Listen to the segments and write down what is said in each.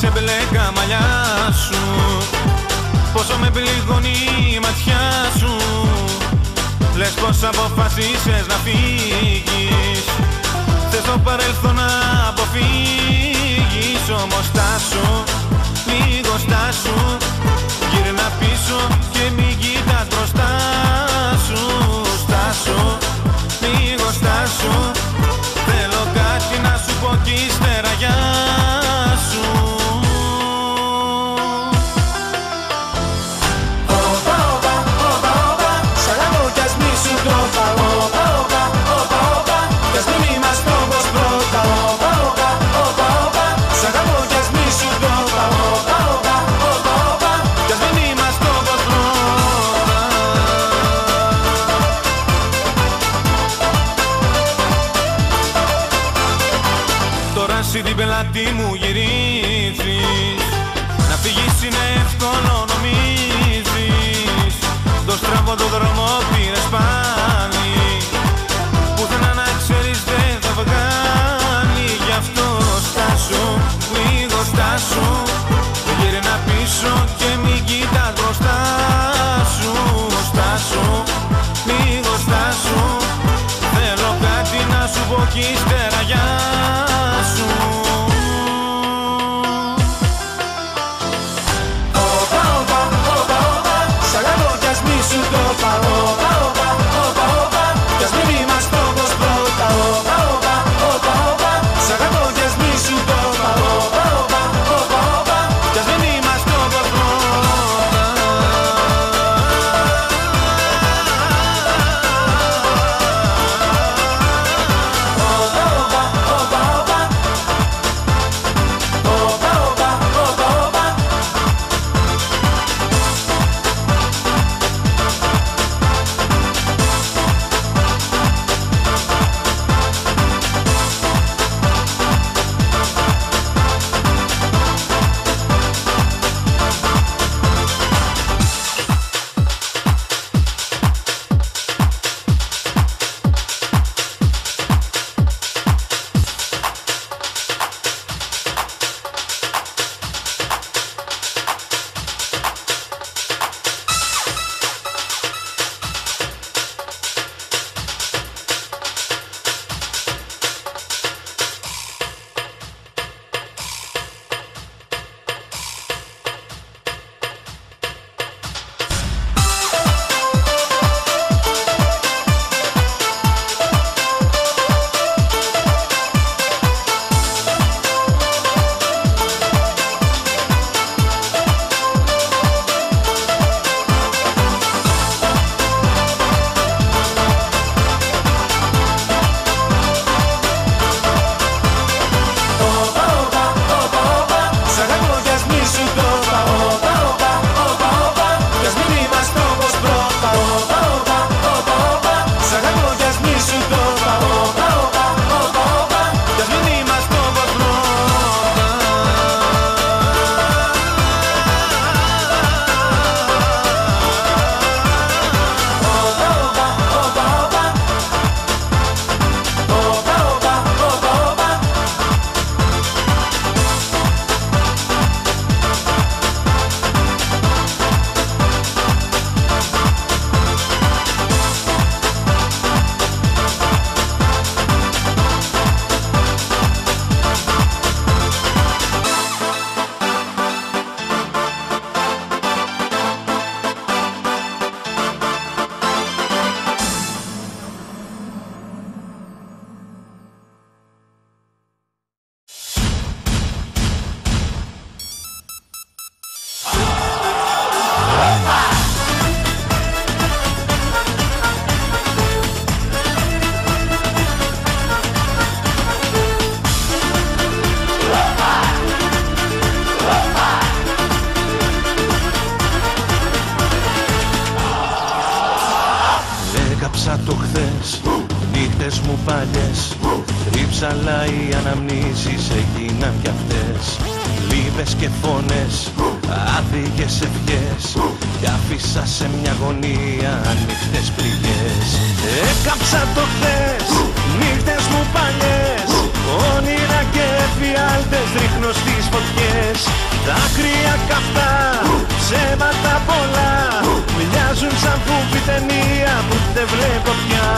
ξεμπλέκα μαλλιά σου, πόσο με πληγώνει η ματιά σου. Λες πως αποφασίσες να φύγεις, θες το παρελθόν να αποφύγεις. Όμως στάσου, λίγο στάσου, γύρνα πίσω και μην κοιτάς μπροστά σου. Στάσου, λίγο στάσου, θέλω κάτι να σου πω κι ύστερα γεια σου. Εσύ την πελάτη μου γυρίζεις, να φύγεις είναι εύκολο νομίζεις. Το στραβό το δρόμο πήρες πάλι, πουθενά να ξέρεις δεν θα βγάλει. Γι' αυτό στάσου, λίγο στάσου, γύρνα πίσω και μην κοιτάς μπροστά σου. Στάσου, λίγο στάσου, θέλω κάτι να σου πω κι ύστερα γεια σου. νύχτες μου παλιές, ρίψαλα οι αναμνήσεις έγιναν κι αυτές. Λίβες και φωνές, άδειγες ευχές, κι άφησα σε μια γωνία ανοιχτές πληγές. Έκαψα το χθες, νύχτες μου παλιές, όνειρα και εφιάλτες ρίχνω στις φωτιές. Δάκρυα καυτά, ψέματα πολλά, μοιάζουν σαν φούφη ταινία που δεν βλέπω πια.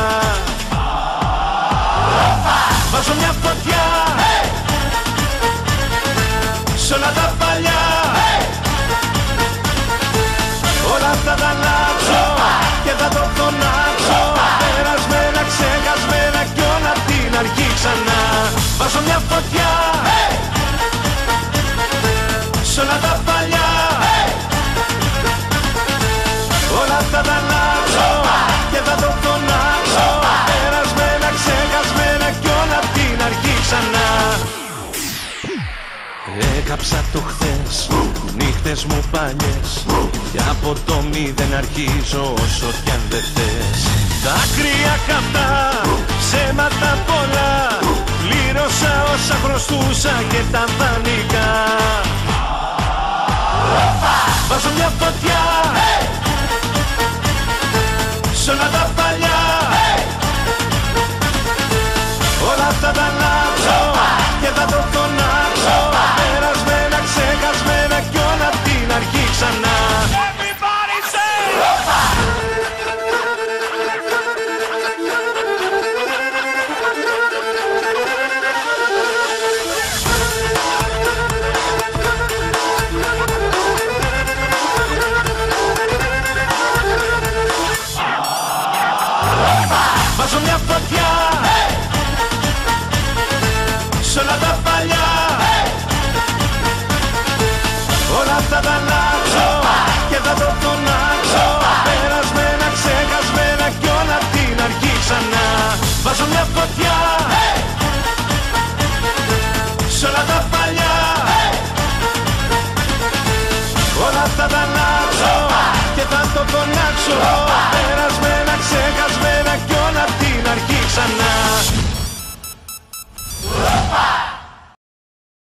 Βάζω μια φωτιά σ' όλα τα παλιά, όλα αυτά θα αλλάξω και θα το φωνάξω. Περασμένα, ξεχασμένα κι όλα απ' την αρχή ξανά. Βάζω μια φωτιά σ' όλα τα παλιά, όλα αυτά θα αλλάξω και θα το φωνάξω. Περασμένα, ξεχασμένα κι όλα απ' την αρχή ξανά. Έκαψα το χθες, νύχτες μου παλιές, και από το μηδέν αρχίζω όσο κι αν δεν θες. Δάκρυα καυτά, ψέματα πολλά, πλήρωσα όσα χρωστούσα και τα δανεικά. Βάζω μια φωτιά σ' όλα τα παλιά, όλα αυτά θα αλλάξω και θα το φωνάξω. Περασμένα, ξεχασμένα κι όλα απ' την αρχή ξανά. Βάζω μια φωτιά σ' όλα τα παλιά, όλα αυτά θα αλλάξω και θα το φωνάξω. Περασμένα, ξεχασμένα κι όλα απ' την αρχή ξανά. Βάζω μια φωτιά σ' όλα τα παλιά, όλα αυτά θα αλλάξω και θα το φωνάξω. Περασμένα, ξεχασμένα κι όλα απ' την αρχή ξανά.